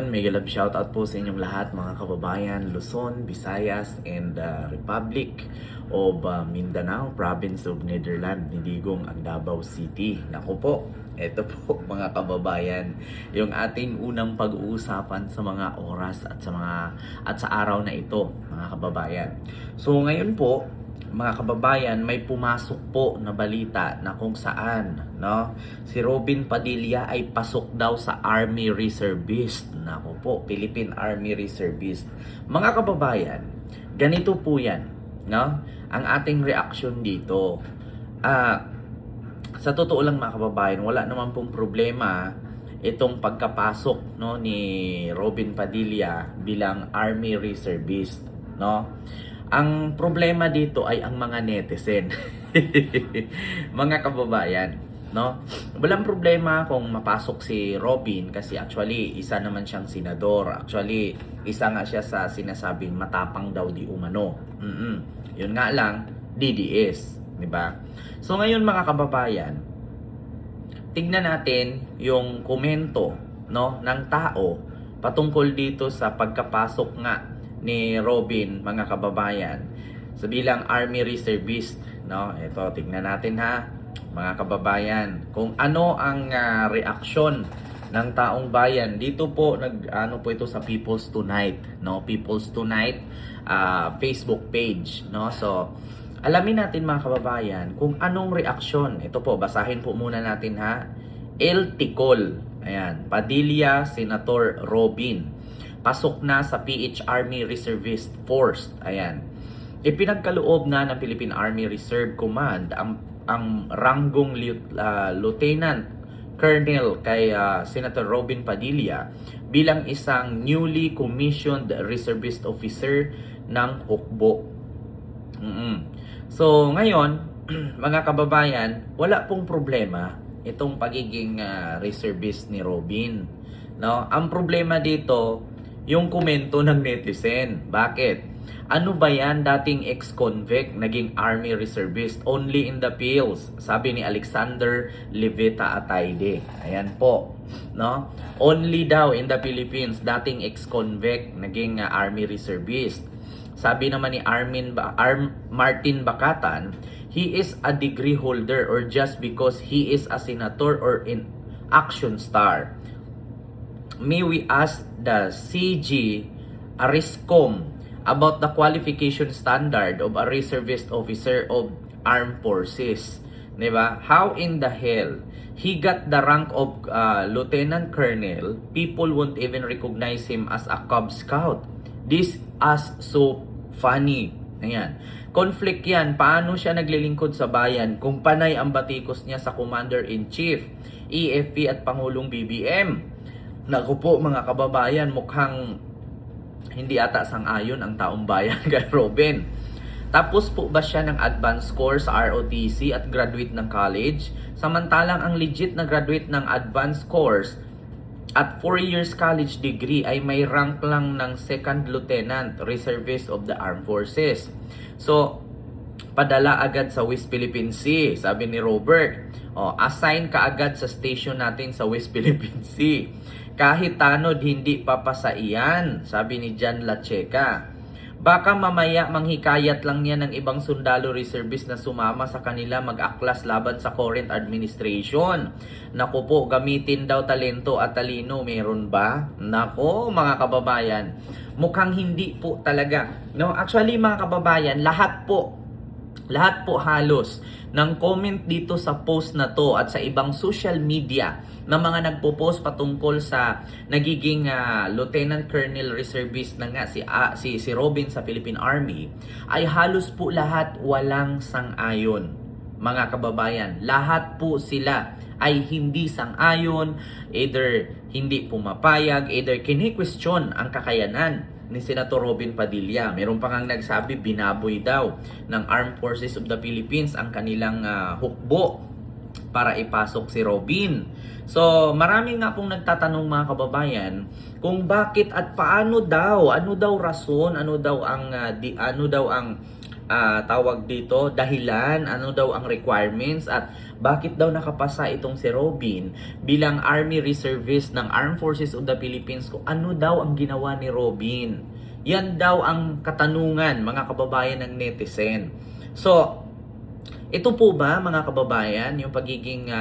Mega love shoutout po sa inyong lahat mga kababayan, Luzon, Visayas, and Republic of Mindanao, Province of Netherlands, Nidigong, ang Davao City. Naku po, eto po mga kababayan, yung ating unang pag-uusapan sa mga oras at sa araw na ito, mga kababayan. So ngayon po, mga kababayan, may pumasok po na balita na kung saan si Robin Padilla ay pasok daw sa Army Reservist. Nako po, Philippine Army Reservist. Mga kababayan, ganito po yan, ang ating reaction dito. Sa totoo lang mga kababayan, wala naman pong problema itong pagkapasok ni Robin Padilla bilang Army Reservist, Ang problema dito ay ang mga netizen. Mga kababayan, Walang problema kung mapasok si Robin kasi actually isa naman siyang senador. Actually, isa nga siya sa sinasabing matapang daw di umano. Yun nga lang, DDS, di ba? So ngayon mga kababayan, tignan natin yung komento ng tao patungkol dito sa pagkapasok nga ni Robin, mga kababayan, sa bilang Army Reservist, Ito, tignan natin ha, mga kababayan, kung ano ang reaksyon ng taong bayan. Dito po po ito sa People's Tonight, People's Tonight Facebook page, So, alamin natin mga kababayan kung anong reaksyon. Ito po, basahin po muna natin ha. El Ticol, ayan, Padilla, Senator Robin pasok na sa PH Army Reservist Force. Ayan. Ipinagkaloob na ng Philippine Army Reserve Command ang ranggong Lieutenant Colonel kay Senator Robin Padilla bilang isang newly commissioned reservist officer ng hukbo. So, ngayon, mga kababayan, wala pong problema itong pagiging reservist ni Robin. Ang problema dito, yung komento ng netizen. Bakit? Ano ba yan? Dating ex-convict, naging army reservist, only in the fields. Sabi ni Alexander Levita Atayde. Ayan po. Only daw in the Philippines, dating ex-convict, naging army reservist. Sabi naman ni Martin Bacatan, he is a degree holder or just because he is a senator or in action star. May we ask the CG Ariscom about the qualification standard of a reservist officer of armed forces? Diba? How in the hell he got the rank of lieutenant colonel? People won't even recognize him as a Cub Scout. This is so funny. Ayan. Conflict yan. Paano siya naglilingkod sa bayan kung panay ang batikos niya sa Commander-in-Chief, EFP at Pangulong BBM? Naku po mga kababayan, mukhang hindi ata sang-ayon ang taong bayan kay Robin. Tapos po ba siya ng advanced course sa ROTC at graduate ng college? Samantalang ang legit na graduate ng advanced course at 4 years college degree ay may rank lang ng second lieutenant, reservist of the armed forces. So, padala agad sa West Philippine Sea, sabi ni Robert. Assign ka agad sa station natin sa West Philippine Sea. Kahit tanod, hindi papasaiyan, sabi ni John Lacheca. Baka mamaya manghikayat lang niya ng ibang sundalo reservist na sumama sa kanila mag-aklas laban sa current administration. Naku po, gamitin daw talento at talino. Meron ba? Naku, mga kababayan, mukhang hindi po talaga. Actually, mga kababayan, lahat po halos ng comment dito sa post na to at sa ibang social media na mga nagpo-post patungkol sa nagiging Lieutenant Colonel Reservist na nga si Robin sa Philippine Army ay halos po lahat walang sang-ayon. Mga kababayan, lahat po sila ay hindi sang-ayon, either hindi pumapayag, either kini-question ang kakayanan ni Senator Robin Padilla. Meron pa ngang nagsabi binaboy daw ng Armed Forces of the Philippines ang kanilang hukbo para ipasok si Robin. So, marami nga pong nagtatanong mga kababayan kung bakit at paano daw, ano daw rason, ano daw ang tawag dito, dahilan, ano daw ang requirements at bakit daw nakapasa itong si Robin bilang Army Reservist ng Armed Forces of the Philippines, kung ano daw ang ginawa ni Robin. Yan daw ang katanungan, mga kababayan ng netizen. So, ito po ba, mga kababayan, yung pagiging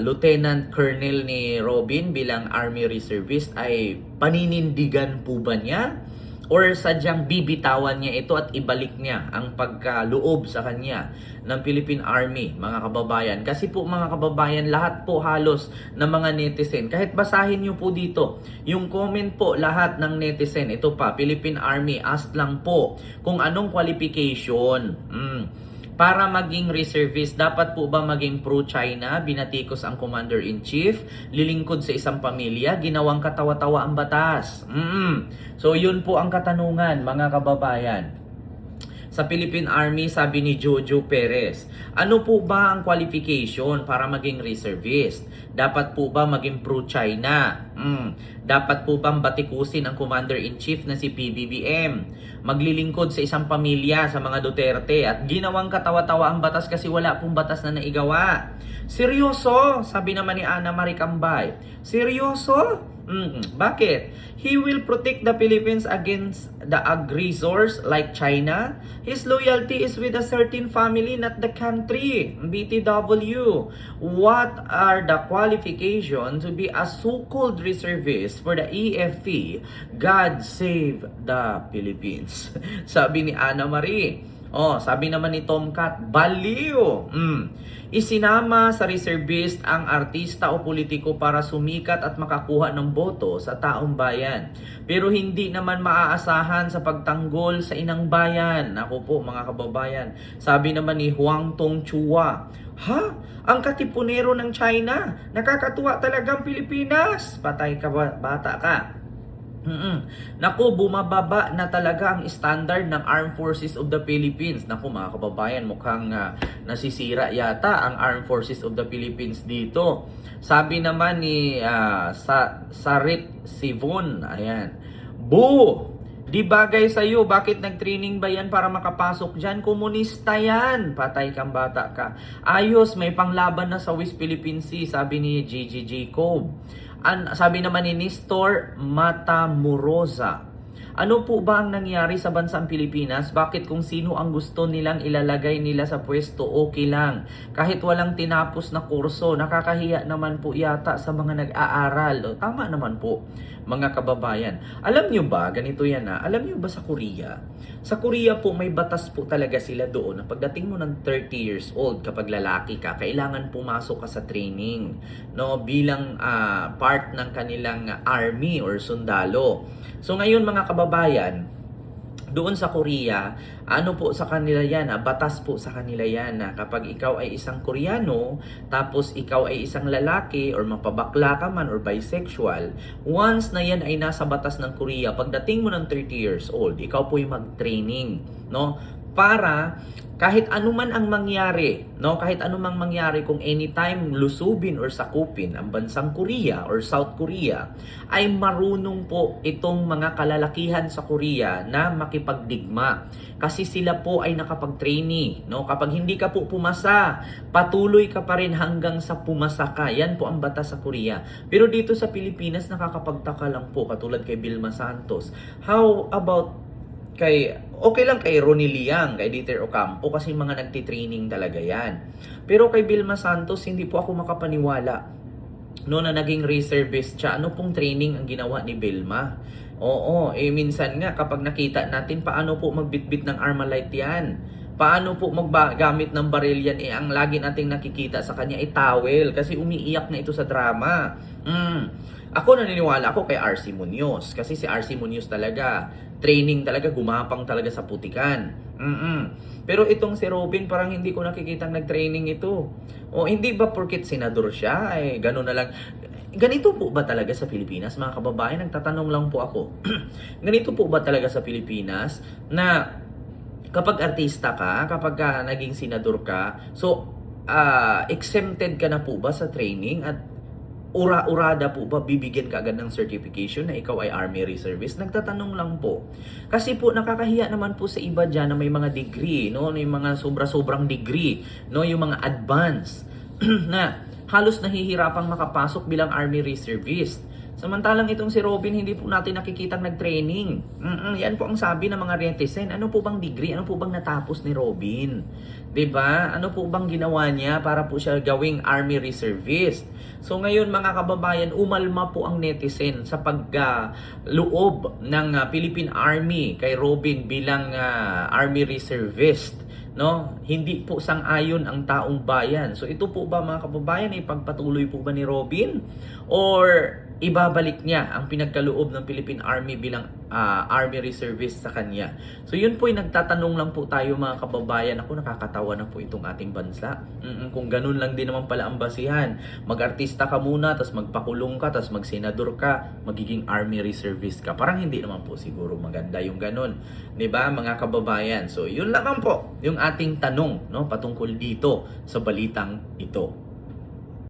Lieutenant Colonel ni Robin bilang Army Reservist ay paninindigan po ba niya? Or sadyang bibitawan niya ito at ibalik niya ang pagkaloob sa kanya ng Philippine Army, mga kababayan? Kasi po, mga kababayan, lahat po halos ng mga netizen, kahit basahin niyo po dito, yung comment po lahat ng netizen, ito pa, Philippine Army, ask lang po kung anong qualification. Para maging reservist, dapat po ba maging pro-China, binatikos ang Commander-in-Chief, lilingkod sa isang pamilya, ginawang katawa-tawa ang batas? So yun po ang katanungan, mga kababayan. Sa Philippine Army, sabi ni Jojo Perez, ano po ba ang qualification para maging reservist? Dapat po ba maging pro-China? Dapat po bang batikusin ang Commander-in-Chief na si PBBM? Maglilingkod sa isang pamilya sa mga Duterte at ginawang katawa-tawa ang batas kasi wala pong batas na naigawa? Seryoso? Sabi naman ni Ana Marie Cambay. Seryoso? Bakit? He will protect the Philippines against the aggressors like China. His loyalty is with a certain family, not the country. BTW. What are the qualifications to be a so-called reservist for the EFP? God save the Philippines. Sabi ni Ana Marie. Sabi naman ni Tomcat, baliw. Isinama sa reservist ang artista o politiko para sumikat at makakuha ng boto sa taong bayan. Pero hindi naman maaasahan sa pagtanggol sa inang bayan. Ako po, mga kababayan. Sabi naman ni Huang Tongchua, ang katipunero ng China, nakakatuwa talaga ang Pilipinas. Patay ka bata ka. Naku, bumababa na talaga ang standard ng Armed Forces of the Philippines. Naku, mga kababayan, mukhang nasisira yata ang Armed Forces of the Philippines dito. Sabi naman ni Sarit Sivon, ayan, Boo! Di bagay sa'yo, bakit nag-training ba yan para makapasok dyan? Komunista yan! Patay kang bata ka. Ayos, may panglaban na sa West Philippine Sea, sabi ni Gigi Jacob. Sabi naman ni Nestor Matamurosa, ano po ba ang nangyari sa bansang Pilipinas? Bakit kung sino ang gusto nilang ilalagay nila sa pwesto, okay lang? Kahit walang tinapos na kurso, nakakahiya naman po yata sa mga nag-aaral. Tama naman po, mga kababayan. Alam nyo ba, ganito yan alam nyo ba sa Korea? Sa Korea po, may batas po talaga sila doon na pagdating mo ng 30 years old, kapag lalaki ka, kailangan pumasok ka sa training, no, bilang part ng kanilang army or sundalo. So ngayon, mga kababayan, doon sa Korea, ano po sa kanila yan, batas po sa kanila yan na kapag ikaw ay isang Koreano, tapos ikaw ay isang lalaki or mapabakla ka man or bisexual, once na yan ay nasa batas ng Korea, pagdating mo ng 30 years old, ikaw po ay mag-training, no? Para kahit anuman ang mangyari, no? Kahit anumang mangyari, kung anytime lusubin or sakupin ang bansang Korea or South Korea, ay marunong po itong mga kalalakihan sa Korea na makipagdigma. Kasi sila po ay nakapag-trainee, no? Kapag hindi ka po pumasa, patuloy ka pa rin hanggang sa pumasa ka. Yan po ang batas sa Korea. Pero dito sa Pilipinas, nakakapagtaka lang po, katulad kay Vilma Santos. How about okay lang kay Ronnie Liang, kay Dieter Ocampo, kasi mga nagtitraining talaga yan. Pero kay Vilma Santos, hindi po ako makapaniwala. No, na naging reservist siya. Ano pong training ang ginawa ni Vilma? Oo, minsan nga kapag nakita natin paano po magbitbit ng Armalite yan. Paano po maggamit ng baril yan? Ang lagi nating nakikita sa kanya ay towel kasi umiiyak na ito sa drama. Ako naniniwala ako kay RC Munoz kasi si RC Munoz talaga training talaga, gumapang talaga sa putikan. Pero itong si Robin, parang hindi ko nakikita nag-training ito. O hindi ba porket senador siya, ay gano'n na lang. Ganito po ba talaga sa Pilipinas, mga kababayan? Nagtatanong lang po ako. Ganito po ba talaga sa Pilipinas na kapag artista ka, kapag naging senador ka, so exempted ka na po ba sa training? At ura-urada po ba bibigyan ka agad ng certification na ikaw ay Army Reservist? Nagtatanong lang po. Kasi po nakakahiya naman po sa iba dyan na may mga degree, no? Yung mga sobra-sobrang degree, no? Yung mga advanced na halos nahihirapang makapasok bilang Army Reservist. Samantalang itong si Robin, hindi po natin nakikitang nag-training. Yan po ang sabi ng mga netizen. Ano po bang degree? Ano po bang natapos ni Robin? 'Di ba? Ano po bang ginawa niya para po siya gawing Army Reservist? So ngayon mga kababayan, umalma po ang netizen sa pagloob ng Philippine Army kay Robin bilang Army Reservist. No, hindi po sang-ayon ang taong bayan. So ito po ba mga kababayan ay pagpatuloy po ba ni Robin or ibabalik niya ang pinagkaloob ng Philippine Army bilang Army Reservist sa kanya? So yun po ay nagtatanong lang po tayo mga kababayan. Ako, nakakatawa na po itong ating bansa. Kung ganun lang din naman pala ang basihan. Mag-artista ka muna, tas magpakulong ka, tas magsenador ka, magiging Army Reservist ka. Parang hindi naman po siguro maganda yung ganun. 'Di ba mga kababayan? So yun lamang po yung ating tanong, no, patungkol dito sa balitang ito.